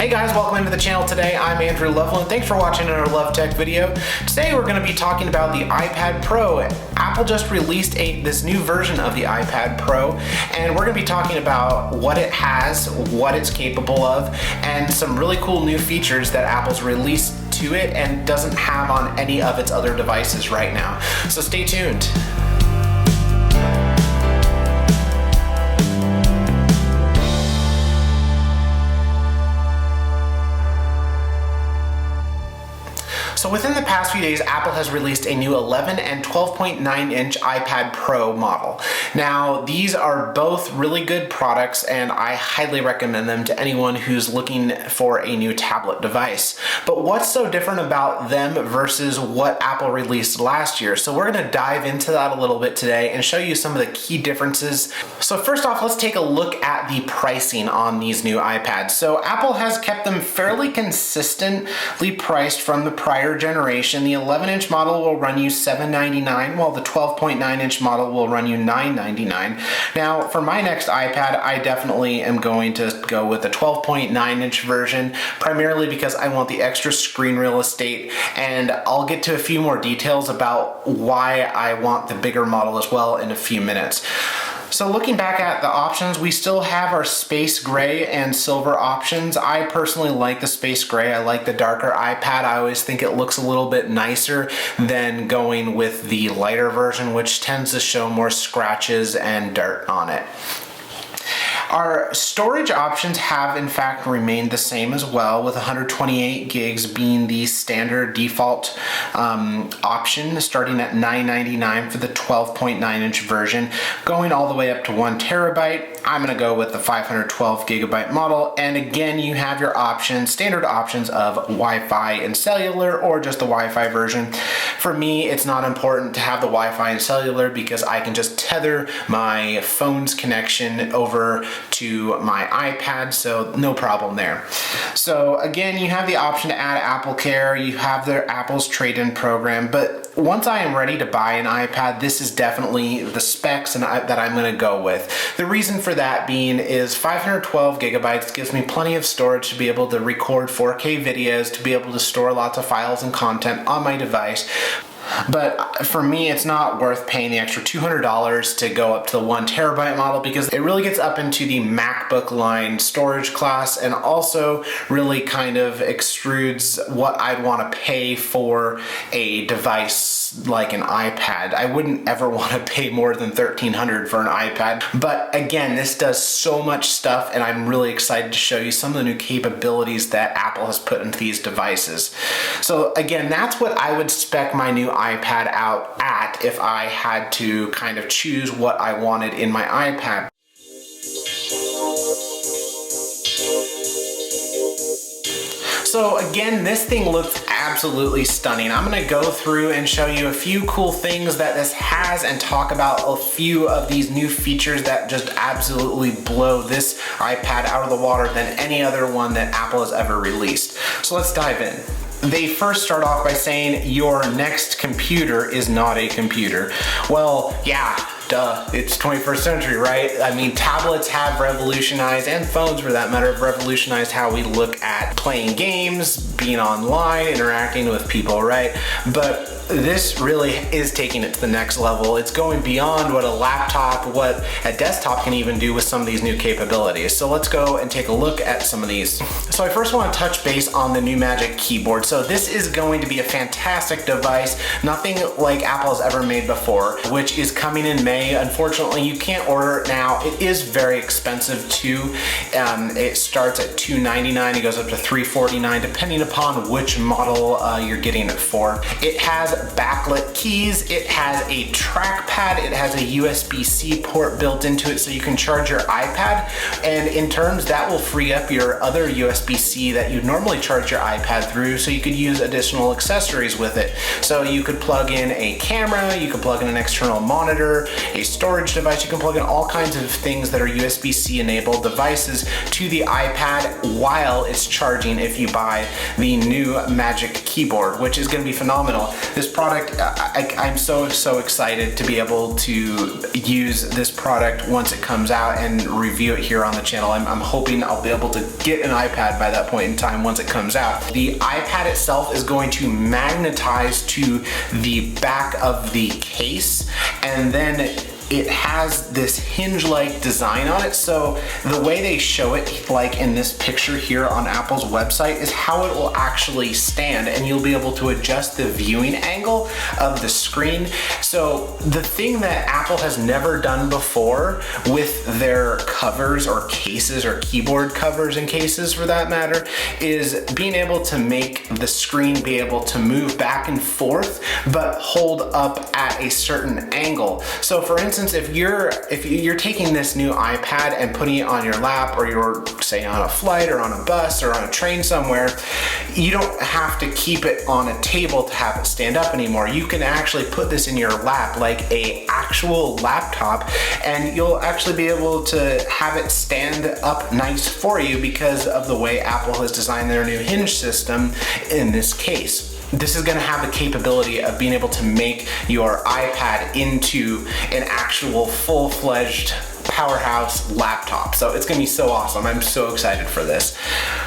Hey guys, welcome into the channel today. I'm Andrew Loveland. Thanks for watching another Love Tech video. Today we're going to be talking about the iPad Pro. Apple just released this new version of the iPad Pro, and we're going to be talking about what it has, what it's capable of, and some really cool new features that Apple's released to it and doesn't have on any of its other devices right now. So stay tuned. So within the past few days, Apple has released a new 11 and 12.9 inch iPad Pro model. Now, these are both really good products and I highly recommend them to anyone who's looking for a new tablet device. But what's so different about them versus what Apple released last year? So we're gonna dive into that a little bit today and show you some of the key differences. So first off, let's take a look at the pricing on these new iPads. So Apple has kept them fairly consistently priced from the prior generation. The 11-inch model will run you $799, while the 12.9-inch model will run you $999. Now, for my next iPad, I definitely am going to go with the 12.9-inch version, primarily because I want the extra screen real estate, and I'll get to a few more details about why I want the bigger model as well in a few minutes. So looking back at the options, we still have our space gray and silver options. I personally like the space gray. I like the darker iPad. I always think it looks a little bit nicer than going with the lighter version, which tends to show more scratches and dirt on it. Our storage options have in fact remained the same as well, with 128 gigs being the standard default option, starting at $999 for the 12.9-inch version, going all the way up to 1 terabyte. I'm gonna go with the 512 gigabyte model, and again, you have your options, standard options of Wi-Fi and cellular, or just the Wi-Fi version. For me, it's not important to have the Wi-Fi and cellular because I can just tether my phone's connection over to my iPad, so no problem there. So again, you have the option to add Apple Care, you have the Apple's trade-in program, but once I am ready to buy an iPad, this is definitely the specs that I'm going to go with. The reason for that being is 512 gigabytes gives me plenty of storage to be able to record 4K videos, to be able to store lots of files and content on my device. But for me, it's not worth paying the extra $200 to go up to the 1 terabyte model, because it really gets up into the MacBook line storage class and also really kind of extrudes what I'd want to pay for a device like an iPad. I wouldn't ever want to pay more than $1,300 for an iPad. But again, this does so much stuff, and I'm really excited to show you some of the new capabilities that Apple has put into these devices. So again, that's what I would spec my new iPad out at if I had to kind of choose what I wanted in my iPad. So again, this thing looks absolutely stunning. I'm gonna go through and show you a few cool things that this has and talk about a few of these new features that just absolutely blow this iPad out of the water than any other one that Apple has ever released. So let's dive in. They first start off by saying your next computer is not a computer. Well, yeah, duh, it's 21st century, right? I mean, tablets have revolutionized, and phones for that matter, have revolutionized how we look at playing games, being online, interacting with people, right? But this really is taking it to the next level. It's going beyond what a laptop, what a desktop can even do with some of these new capabilities. So let's go and take a look at some of these. So I first want to touch base on the new Magic Keyboard. So this is going to be a fantastic device, nothing like Apple has ever made before, which is coming in May. Unfortunately, you can't order it now. It is very expensive too. It starts at $299, it goes up to $349, depending upon which model you're getting it for. It has backlit keys, it has a trackpad, it has a USB-C port built into it so you can charge your iPad, and in turns that will free up your other USB-C that you normally charge your iPad through, so you could use additional accessories with it. So you could plug in a camera, you could plug in an external monitor, a storage device, you can plug in all kinds of things that are USB-C enabled devices to the iPad while it's charging if you buy the new Magic Keyboard, which is going to be phenomenal. The this product, I'm so excited to be able to use this product once it comes out and review it here on the channel. I'm hoping I'll be able to get an iPad by that point in time once it comes out. The iPad itself is going to magnetize to the back of the case, and then it has this hinge-like design on it. So the way they show it, like in this picture here on Apple's website, is how it will actually stand, and you'll be able to adjust the viewing angle of the screen. So the thing that Apple has never done before with their covers or cases, or keyboard covers and cases for that matter, is being able to make the screen be able to move back and forth but hold up at a certain angle. So for instance, if you're taking this new iPad and putting it on your lap, or you're say on a flight or on a bus or on a train somewhere, you don't have to keep it on a table to have it stand up anymore. You can actually put this in your lap like a actual laptop, and you'll actually be able to have it stand up nice for you because of the way Apple has designed their new hinge system in this case. This is going to have the capability of being able to make your iPad into an actual full-fledged powerhouse laptop. So it's going to be so awesome. I'm so excited for this.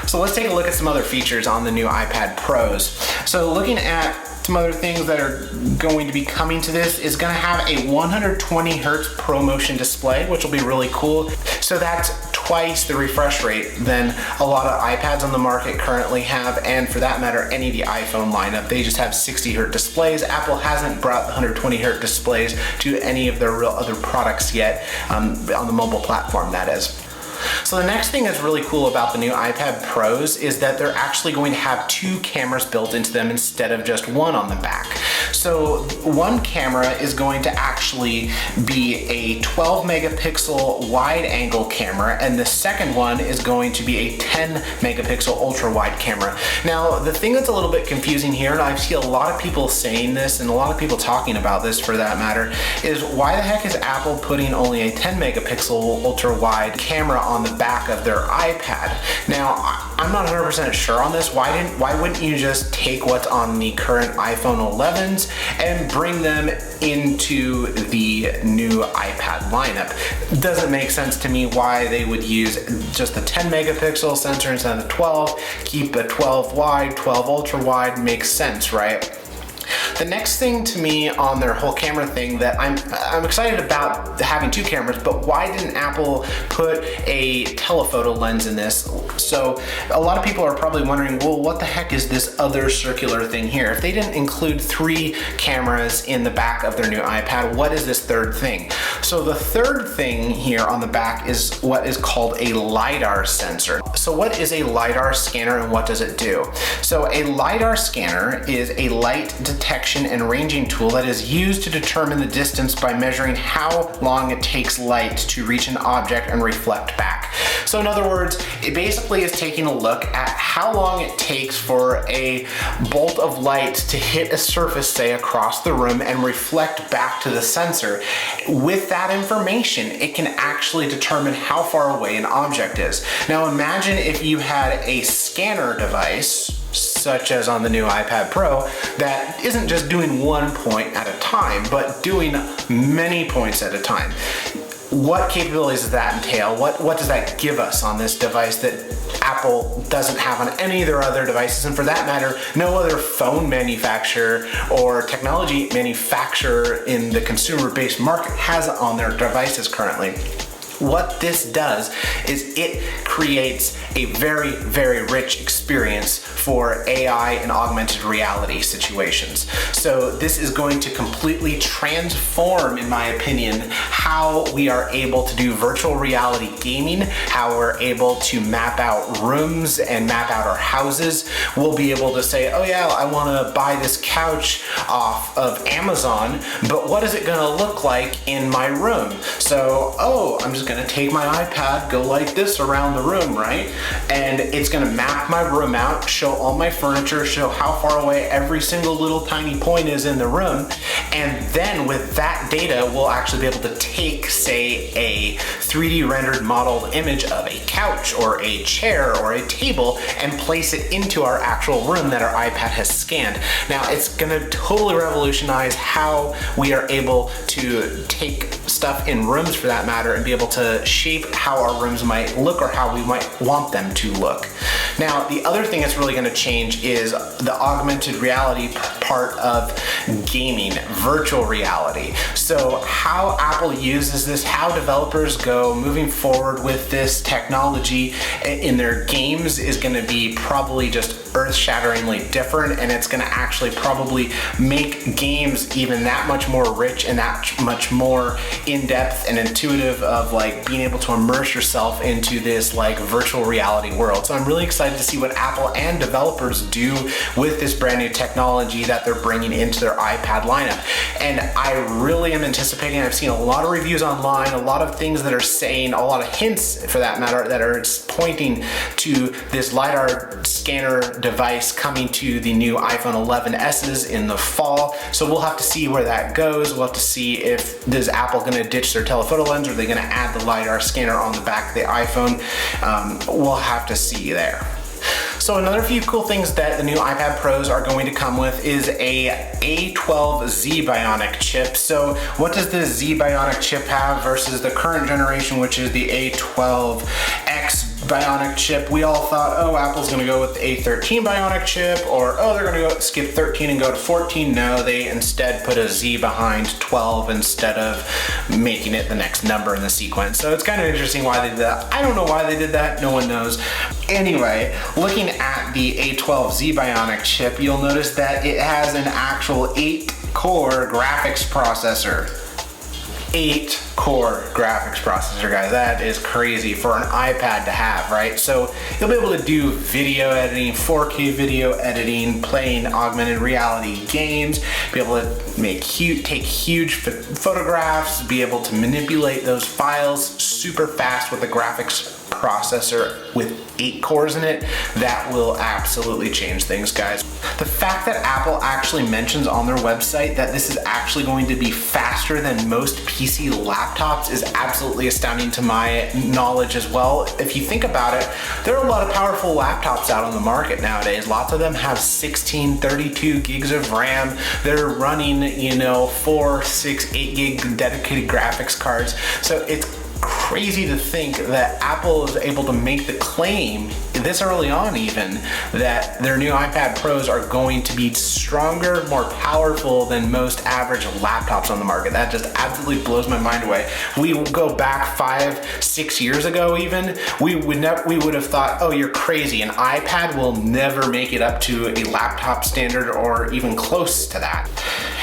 So let's take a look at some other features on the new iPad Pros. So looking at some other things that are going to be coming to this, is going to have a 120 hertz ProMotion display, which will be really cool. So that's twice the refresh rate than a lot of iPads on the market currently have, and for that matter, any of the iPhone lineup. They just have 60 hertz displays. Apple hasn't brought the 120 hertz displays to any of their real other products yet, on the mobile platform, that is. So the next thing that's really cool about the new iPad Pros is that they're actually going to have two cameras built into them instead of just one on the back. So one camera is going to actually be a 12 megapixel wide angle camera, and the second one is going to be a 10 megapixel ultra wide camera. Now, the thing that's a little bit confusing here, and I see a lot of people saying this and a lot of people talking about this for that matter, is why the heck is Apple putting only a 10 megapixel ultra wide camera on the back of their iPad? Now, I'm not 100% sure on this. Why wouldn't you just take what's on the current iPhone 11s and bring them into the new iPad lineup? It doesn't make sense to me why they would use just the 10 megapixel sensor instead of the 12, keep the 12 wide, 12 ultra wide, makes sense, right? The next thing to me on their whole camera thing that I'm excited about having two cameras, but why didn't Apple put a telephoto lens in this? So a lot of people are probably wondering, well, what the heck is this other circular thing here? If they didn't include 3 cameras in the back of their new iPad, what is this third thing? So the third thing here on the back is what is called a LiDAR sensor. So what is a LiDAR scanner and what does it do? So a LiDAR scanner is a light detection and ranging tool that is used to determine the distance by measuring how long it takes light to reach an object and reflect back. So in other words, it basically is taking a look at how long it takes for a bolt of light to hit a surface, say across the room, and reflect back to the sensor. With that information, it can actually determine how far away an object is. Now imagine if you had a scanner device, such as on the new iPad Pro, that isn't just doing one point at a time, but doing many points at a time. What capabilities does that entail? What does that give us on this device that Apple doesn't have on any of their other devices? And for that matter, no other phone manufacturer or technology manufacturer in the consumer-based market has it on their devices currently. What this does is it creates a very, very rich experience for AI and augmented reality situations. So this is going to completely transform, in my opinion, how we are able to do virtual reality gaming, how we're able to map out rooms and map out our houses. We'll be able to say, oh yeah, I want to buy this couch off of Amazon, but what is it going to look like in my room? So, oh, I'm just gonna take my iPad, go like this around the room, right? And it's gonna map my room out, show all my furniture, show how far away every single little tiny point is in the room. And then with that data, we'll actually be able to take, say, a 3D rendered modeled image of a couch or a chair or a table and place it into our actual room that our iPad has scanned. Now, it's gonna totally revolutionize how we are able to take stuff in rooms, for that matter, and be able to shape how our rooms might look or how we might want them to look. Now, the other thing that's really gonna change is the augmented reality part of gaming, virtual reality. So how Apple uses this, how developers go moving forward with this technology in their games is gonna be probably just earth-shatteringly different, and it's gonna actually probably make games even that much more rich and that much more in-depth and intuitive of like being able to immerse yourself into this like virtual reality world. So I'm really excited to see what Apple and developers do with this brand new technology that they're bringing into their iPad lineup. And I really am anticipating, I've seen a lot of reviews online, a lot of things that are saying, a lot of hints for that matter, that are pointing to this LiDAR scanner device coming to the new iPhone 11s in the fall. So we'll have to see where that goes. We'll have to see if is Apple going to ditch their telephoto lens, or are they going to add the LiDAR scanner on the back of the iPhone. We'll have to see there. So another few cool things that the new iPad Pros are going to come with is a A12Z Bionic chip. So what does the Z Bionic chip have versus the current generation, which is the A12X Bionic chip? We all thought, oh, Apple's gonna go with the A13 Bionic chip, or oh, they're gonna go skip 13 and go to 14. No, they instead put a Z behind 12 instead of making it the next number in the sequence. So it's kind of interesting why they did that. I don't know why they did that, no one knows. Anyway, looking at the A12Z Bionic chip, you'll notice that it has an actual 8-core graphics processor. 8-core graphics processor, guys. That is crazy for an iPad to have, right? So you'll be able to do video editing, 4K video editing, playing augmented reality games, be able to take huge photographs, be able to manipulate those files super fast with the graphics processor with 8 cores in it. That will absolutely change things, guys. The fact that Apple actually mentions on their website that this is actually going to be faster than most PC laptops is absolutely astounding to my knowledge as well. If you think about it, there are a lot of powerful laptops out on the market nowadays. Lots of them have 16, 32 gigs of RAM. They're running, 4, 6, 8 gig dedicated graphics cards. So it's crazy to think that Apple is able to make the claim this early on even that their new iPad Pros are going to be stronger, more powerful than most average laptops on the market. That just absolutely blows my mind away. We go back 5, 6 years ago even, we would have thought, oh, you're crazy. An iPad will never make it up to a laptop standard or even close to that.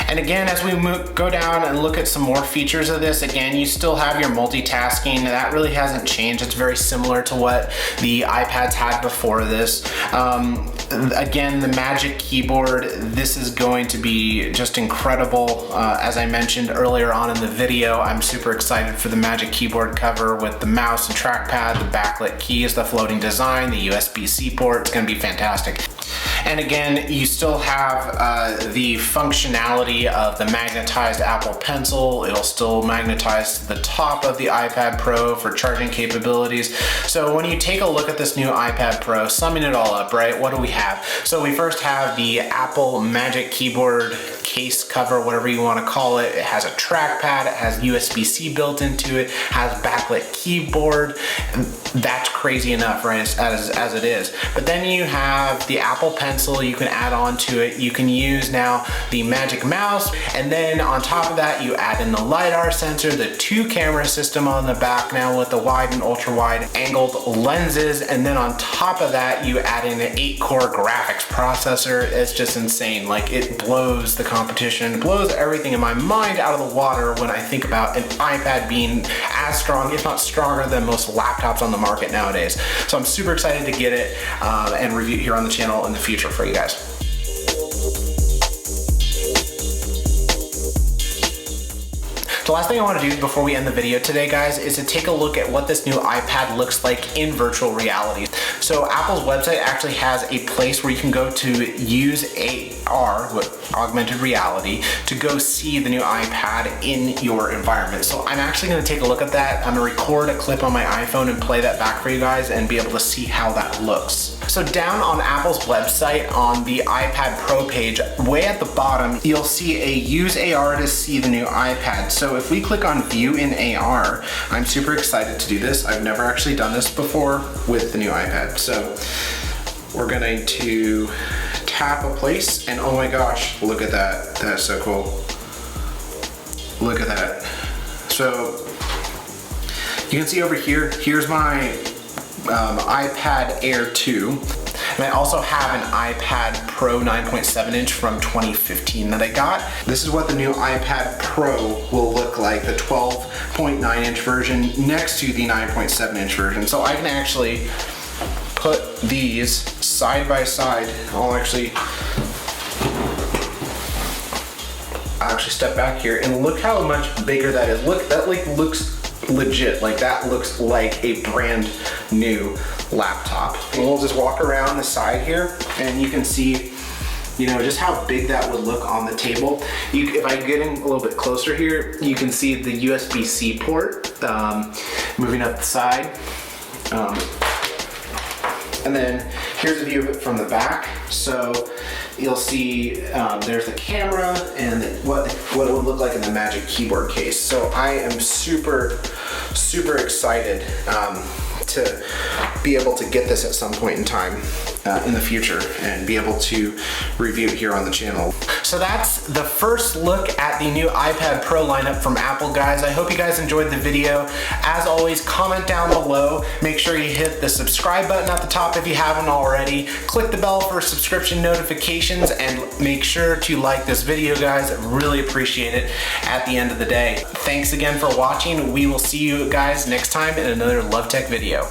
And again, as we go down and look at some more features of this, again, you still have your multitasking. That really hasn't changed. It's very similar to what the iPads had before this. Again, the Magic Keyboard, this is going to be just incredible. As I mentioned earlier on in the video, I'm super excited for the Magic Keyboard cover with the mouse and trackpad, the backlit keys, the floating design, the USB-C port. It's going to be fantastic. And again, you still have the functionality of the magnetized Apple Pencil. It'll still magnetize to the top of the iPad Pro for charging capabilities. So when you take a look at this new iPad Pro, summing it all up, right, what do we have? So we first have the Apple Magic Keyboard case cover, whatever you want to call it. It has a trackpad, it has USB-C built into it, has backlit keyboard. That's crazy enough, right, as it is. But then you have the Apple Pencil you can add on to it. You can use now the Magic Mouse, and then on top of that you add in the LiDAR sensor, the 2-camera system on the back now with the wide and ultra wide angled lenses, and then on top of that you add in an 8-core graphics processor. It's just insane. Like, it blows the competition, blows everything in my mind out of the water when I think about an iPad being as strong, if not stronger, than most laptops on the market nowadays. So I'm super excited to get it and review it here on the channel in the future for you guys. The last thing I want to do before we end the video today, guys, is to take a look at what this new iPad looks like in virtual reality. So Apple's website actually has a place where you can go to use AR, augmented reality, to go see the new iPad in your environment. So I'm actually going to take a look at that. I'm going to record a clip on my iPhone and play that back for you guys and be able to see how that looks. So down on Apple's website on the iPad Pro page, way at the bottom, you'll see a use AR to see the new iPad. So if we click on view in AR, I'm super excited to do this. I've never actually done this before with the new iPad. So we're going to tap a place and oh my gosh, look at that. That's so cool. Look at that. So you can see over here, here's my iPad Air 2. And I also have an iPad Pro 9.7 inch from 2015 that I got. This is what the new iPad Pro will look like, the 12.9 inch version next to the 9.7 inch version. So I can actually put these side by side. I'll actually step back here and look how much bigger that is. Look, that like looks legit, like that looks like a brand new laptop. And we'll just walk around the side here and you can see, you know, just how big that would look on the table. If I get in a little bit closer here, you can see the USB-C port moving up the side. And then here's a view of it from the back. So you'll see there's the camera and what it would look like in the Magic Keyboard case. So I am super excited to be able to get this at some point in time in the future and be able to review it here on the channel. So that's the first look at the new iPad Pro lineup from Apple, guys. I hope you guys enjoyed the video. As always, comment down below. Make sure you hit the subscribe button at the top if you haven't already. Click the bell for subscription notifications and make sure to like this video, guys. I really appreciate it at the end of the day. Thanks again for watching. We will see you guys next time in another Love Tech video.